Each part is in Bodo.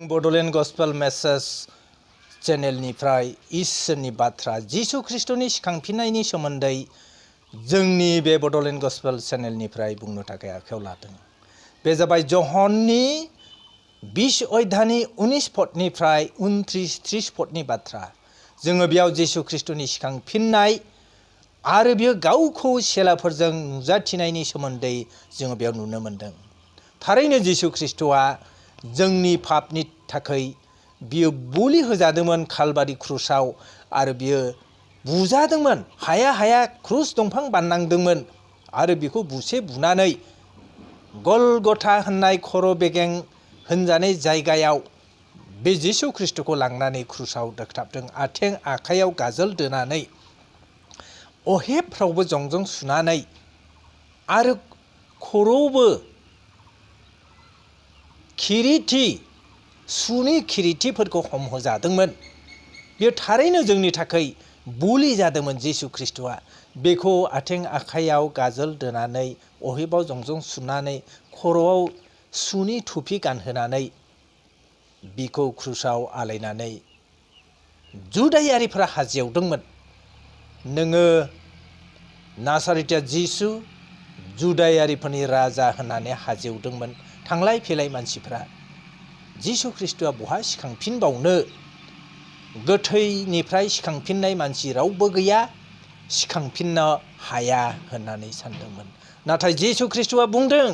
बड'लेण्ड गस्पेल मेसेज चेनेलनिफ्राय इसोरनि बाथ्रा जिसु ख्रिस्ट'नि सिखांफिननायनि सोमोन्दै जोंनि बे बड'लेण्ड गस्पेल चेनेलनिफ्राय बुंनो थाखाय आखायाव लादों। बे जाबाय ज'हननि 20 अध्यायनि 19 पदनिफ्राय 29-30 पदनि बाथ्रा। जोङो बेयाव जिसु ख्रिस्ट'नि सिखांफिननाय आरो बियो गावखौ सेलाफोरजों नुजाथिनायनि सोमोन्दै जोङो बेयाव नुनो मोनदों। थारैनो जिसु ख्रिस्ट'आ जोंनि पापनि थाखाय बियो बुलि होजादोंमोन कालबारि क्रुसाव आरो बियो बुजादोंमोन, हाया हाया क्रुस दंफां बाननांदोंमोन आरो बिखौ बुसे बुनानै गलगथा होननाय खर' बेगें होनजानाय जायगायाव बे जिसु ख्रिस्ट'खौ लांनानै क्रुसाव दोगथाबदों। आथिं आखाइयाव गाजोल दोनानै अहेबफ्रावबो जंजों सुनानै आरो खर'आवबो सुनि खिरिथिफोरखौ हमहोजादोंमोन। बेयो थारैनो जोंनि थाखाय बुलि जादोंमोन। जिसु ख्रिस्ट'आ बेखौ आथिं आखाइयाव गाजोल दोनानै अहेबाव जंजों सुनानै खर'आव सुनि थुफि गानहोनानै बिखौ क्रुसाव आलायनानै जुदायारिफोरा हाजेवदोंमोन। नोङो नासारिया जिसु जुदायारिफोरनि राजा होननानै हाजेवदोंमोन। थांलाय फैलाय मानसिफ्रा जिसु ख्रिस्ट'आ बहा सिखांफिनबावनो, गोथैनिफ्राय सिखांफिननाय मानसि रावबो गैया, सिखांफिननो हाया होननानै सानदोंमोन। नाथाय जिसु ख्रिस्ट'आ बुंदों,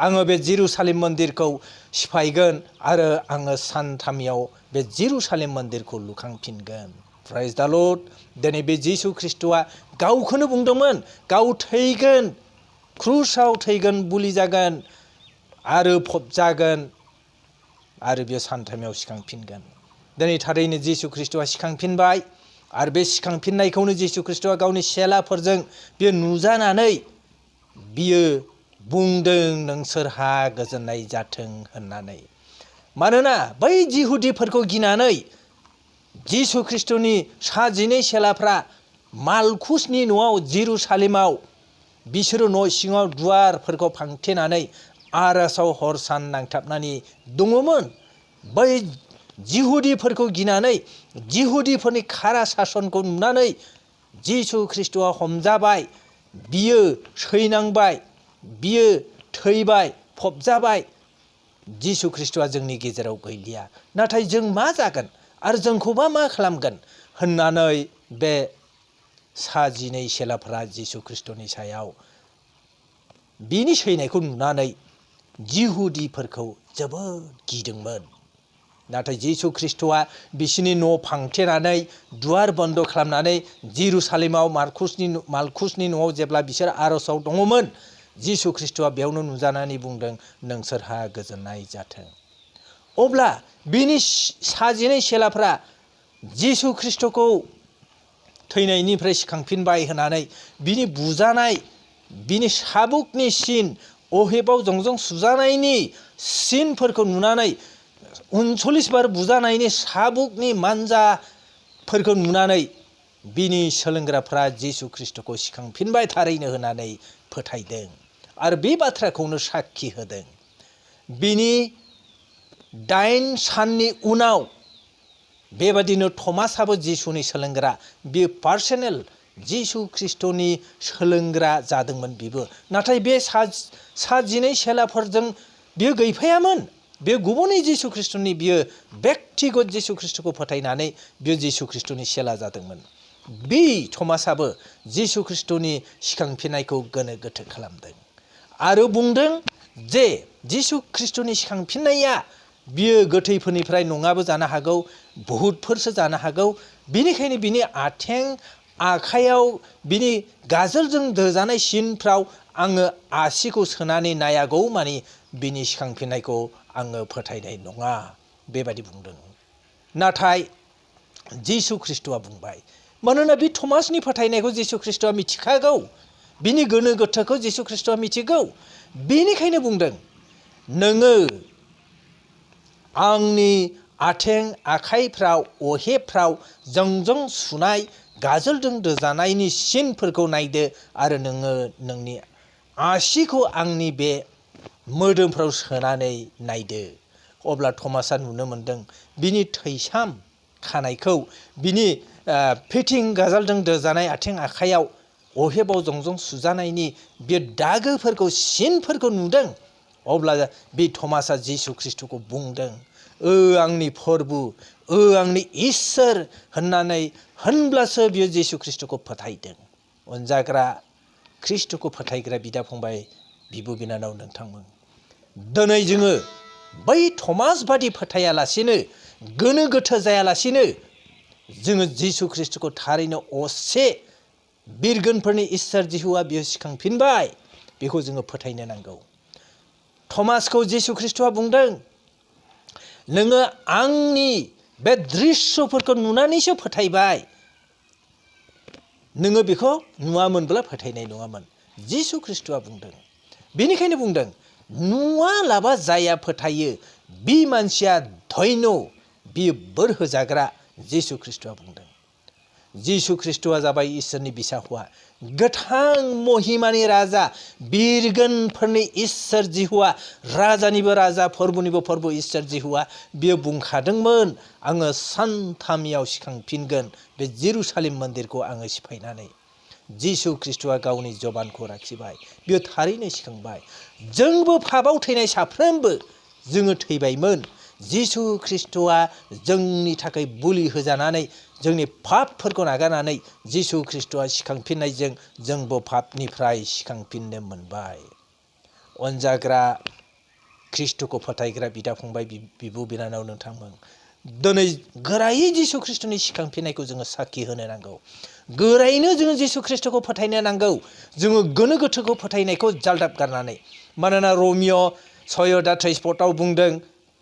आङो बे जेरुसालेम मन्दिरखौ सिफायगोन आरो आङो सानथामयाव बे जेरुसालेम मन्दिरखौ लुखांफिनगोन। प्रेज द लर्ड। दिनै बे जिसु ख्रिस्ट'आ गावखौनो बुंदोंमोन, गाव थैगोन, क्रुसाव थैगोन, बुलि जागोन आरो फबजागोन आरो बेयो सानथामाव सिखांफिनगोन। दिनै थारैनो जिसु ख्रिस्ट'आ सिखांफिनबाय आरो बे सिखांफिननायखौनो जिसु ख्रिस्ट'आ गावनि सेलाफोरजों बियो नुजानानै बियो बुंदों, नोंसोरहा गोजोननाय जाथों होननानै। मानोना बै जिहुदिफोरखौ गिनानै जिसु ख्रिस्ट'नि 12 सेलाफ्रा मालकुसनि न'आव जेरुसालेमाव बिसोरो न' सिङाव दुवारफोरखौ फांथेनानै आर'जाव हर सान नांथाबनानै दङमोन। बै जिहुदिफोरखौ गिनानै, जिहुदिफोरनि खारा सासनखौ नुनानै जिसु ख्रिस्ट'आ हमजाबाय, बियो सैनांबाय, बियो थैबाय, फबजाबाय। जिसु ख्रिस्ट'आ जोंनि गेजेराव गैलिया। नाथाय जों मा जागोन आरो जोंखौबा मा खालामगोन होननानै बे 12 सेलाफोरा जिसु ख्रिस्ट'नि सायाव बिनि सैनायखौ नुनानै जिहुदिफोरखौ जोबोद गिदोंमोन। नाथाय जिसु ख्रिस्ट'आ बिसोरनि न' फांथेनानै दुवार बन्द खालामनानै जेरुसालेमाव मालकुसनि न'आव जेब्ला बिसोर आर'जाव दङमोन, जिसु ख्रिस्ट'आ बेयावनो नुजानानै बुंदों, नोंसोरहा गोजोननाय जाथों। अब्ला बिनि 12 सेलाफ्रा जिसु ख्रिस्ट'खौ थैनायनिफ्राय सिखांफिनबाय होननानै बिनि बुजानाय, बिनि साबुकनि सिन, अहेबाव जंजों सुजानायनि सिनफोरखौ नुनानै, 39 बार बुजानायनि साबुकनि मानजाफोरखौ नुनानै बिनि सोलोंग्राफ्रा जिसु ख्रिस्ट'खौ सिखांफिनबाय थारैनो होननानै फोथायदों आरो बे बाथ्राखौनो साखि होदों। बिनि 8 साननि उनाव बेबादिनो थमासाबो जिसुनि सोलोंग्रा, बियो पार्सनेल जिसु ख्रिस्ट'नि सोलोंग्रा जादोंमोन बिबो। नाथाय बे 12 सेलाफोरजों बियो गैफायामोन। बे गुबुनै जिसु ख्रिस्ट'नि बियो बेक्तिगत जिसु ख्रिस्ट'खौ फोथायनानै बियो जिसु ख्रिस्ट'नि सेला जादोंमोन। बे थमासाबो जिसु ख्रिस्ट'नि सिखांफिननायखौ गोनो गोथो खालामदों आरो बुंदों जे जिसु ख्रिस्ट'नि सिखांफिननाया बियो गोथैफोरनिफ्राय नङाबो जानो हागौ, भुतफोरसो जानो हागौ। बिनिखायनो बिनि आथिं आखाइयाव बिनि गाजोलजों दोजानाय सिनफ्राव आङो आसिखौ सोनानै नायागौ मानि बिनि सिखांफिननायखौ आङो फोथायनाय नङा, बेबायदि बुंदों। नाथाय जिसु ख्रिस्ट'आ बुंबाय, मानोना बे थमासनि फोथायनायखौ जिसु ख्रिस्ट'आ मिथिखागौ, बिनि गोनो गोथोखौ जिसु ख्रिस्ट'आ मिथिगौ। बेनिखायनो बुंदों, नोङो आंनि आथिं आखाइफ्राव अहेबफ्राव जंजों सुनाय गाजोलजों दोजानायनि सिनफोरखौ नायदो आरो नोङो नोंनि आसिखौ आंनि बे मोदोमफ्राव सोनानै नायदो। अब्ला थमासआ नुनो मोनदों बिनि थैसाम खानायखौ बिनि फिथिं गाजालजों दोजानाय आथिं आखायाव अहेबाव जंजों सुजानायनि बे दागोफोरखौ सिनफोरखौ नुदों। अब्ला बे थमासआ जिसु ख्रिस्टखौ बुंदों, आंनि प्रभु, आंनि इसोर होनब्लासो बियो जिसु ख्रिस्टखौ फोथायदों। अनजाग्रा ख्रिस्टखौ फोथायग्रा बिदा फंबाय, बिब' बिनानाव नोंथांमोन, दिनै जोङो बै थमास बादि फोथायालासिनो, गोनो गोथो जायालासिनो जोङो जिसु ख्रिस्टखौ थारैनो असे बिरगोनफोरनि इसोर जिहुआ बियो सिखांफिनबाय, बेखौ जोङो फोथायनो नांगौ। थमासखौ जिसु ख्रिस्टआ बुंदों, नोङो आंनि बे दृश्यफोरखौ नुनानैसो फोथायबाय, नोङो बेखौ नुवामोनब्ला फोथायनाय नङामोन। जिसु ख्रिस्टआ बुंदों, बेनिखायनो बुंदों, नुवालाबा जाया फोथायो बि मानसिया धन्य, बियो बोर होजाग्रा। जिसु ख्रिस्टआ बुंदों। जिसु ख्रिस्टआ जाबाय इसोरनि बिसा हौवा, गोथां महिमानि राजा, बिरगोनफोरनि इसोर जिहुआ, राजानिबो राजा, फोरबुनिबो फोरबु इसोर जिहुआ। बियो बुंखादोंमोन, आङो सानथामयाव सिखांफिनगोन बे जेरुसालेम मन्दिरखौ आङो सिफायनानै। जिसु ख्रिस्टआ गावनि जबानखौ लाखिबाय, बियो थारैनो सिखांबाय। जोंबो पापआव थैनाय साफ्रोमबो जोङो थैबायमोन। जिसु ख्रिस्टआ जोंनि थाखाय बुलि होजानानै, जोंनि पापफोरखौ नागारनानै जिसु ख्रिस्टआ सिखांफिननायजों जोंबो पापनिफ्राय सिखांफिननो मोनबाय। अनजाग्रा ख्रिस्टखौ फोथायग्रा बिदा फंबाय, बिब' बिनानाव नोंथांमोन, दिनै गोरायै जिसु ख्रिस्टनि सिखांफिननायखौ जोङो साखि होनो नांगौ। गोरायैनो जोङो जिसु ख्रिस्टखौ फोथायनो नांगौ। जोङो गोनो गोथोखौ फोथायनायखौ जालदाब गारनानै। मानोना रमिय 6:23 बुंदों,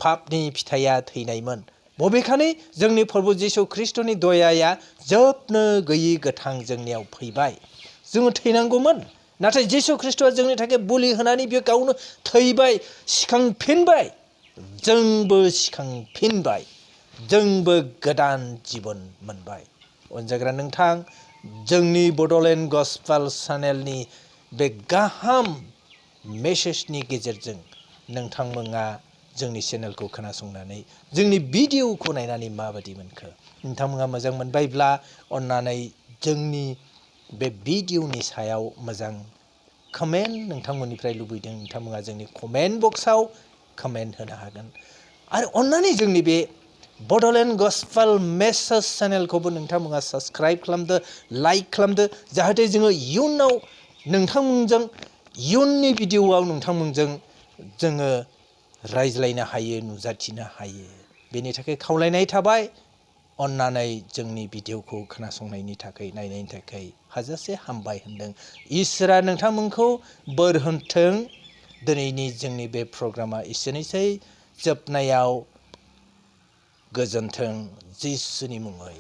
पापनि फिथाइया थैनायमोन। बबेखानि जोंनि प्रभु जिसु ख्रिस्टनि दयाया जोबनो गैयि गोथां जोंनियाव फैबाय। जोङो थैनांगौमोन, नाथाय जिसु ख्रिस्टआ जोंनि थाखाय बुलि होनानै बियो गावनो थैबाय, सिखांफिनबाय। जोंबो सिखांफिनबाय, जोंबो गोदान जिबन मोनबाय। अनजाग्रा नोंथां, जोंनि बड'लेण्ड गस्पेल चेनेलनि बे गाहाम मेसेजनि गेजेरजों नोंथांमोना जोंनि चेनेलखौ खोनासंनानै, जोंनि भिडिअखौ नायनानै माबायदि मोनखो? नोंथांमोना मोजां मोनबायब्ला अन्नानै जोंनि बे भिडिअनि सायाव मोजां कमेन्ट नोंथांमोननिफ्राय लुबैदों। नोंथांमोना जोंनि कमेन्ट बक्सआव कमेन्ट होनो हागोन। आरो अन्नानै जोंनि बे बड'लेण्ड गस्पेल मेसेज चेनेलखौबो नोंथांमोना साबस्क्राइब खालामदो, लाइक खालामदो, जाहाथे जोङो इयुनाव नोंथांमोनजों, इयुननि भिडिअआव नोंथांमोनजों जोङो रायज्लायनो हायो, नुजाथिनो हायो। बेनि थाखाय खावलायनाय थाबाय। अन्नानै जोंनि भिडिअखौ खोनासंनायनि थाखाय, नायनायनि थाखाय हाजासे हामबाय होनदों। इसोरा नोंथांमोनखौ बोर होथों। दिनैनि जोंनि बे प्रग्रामा एसेनोसै। जोबनायाव गोजोन्थों जिसुनि मुङै।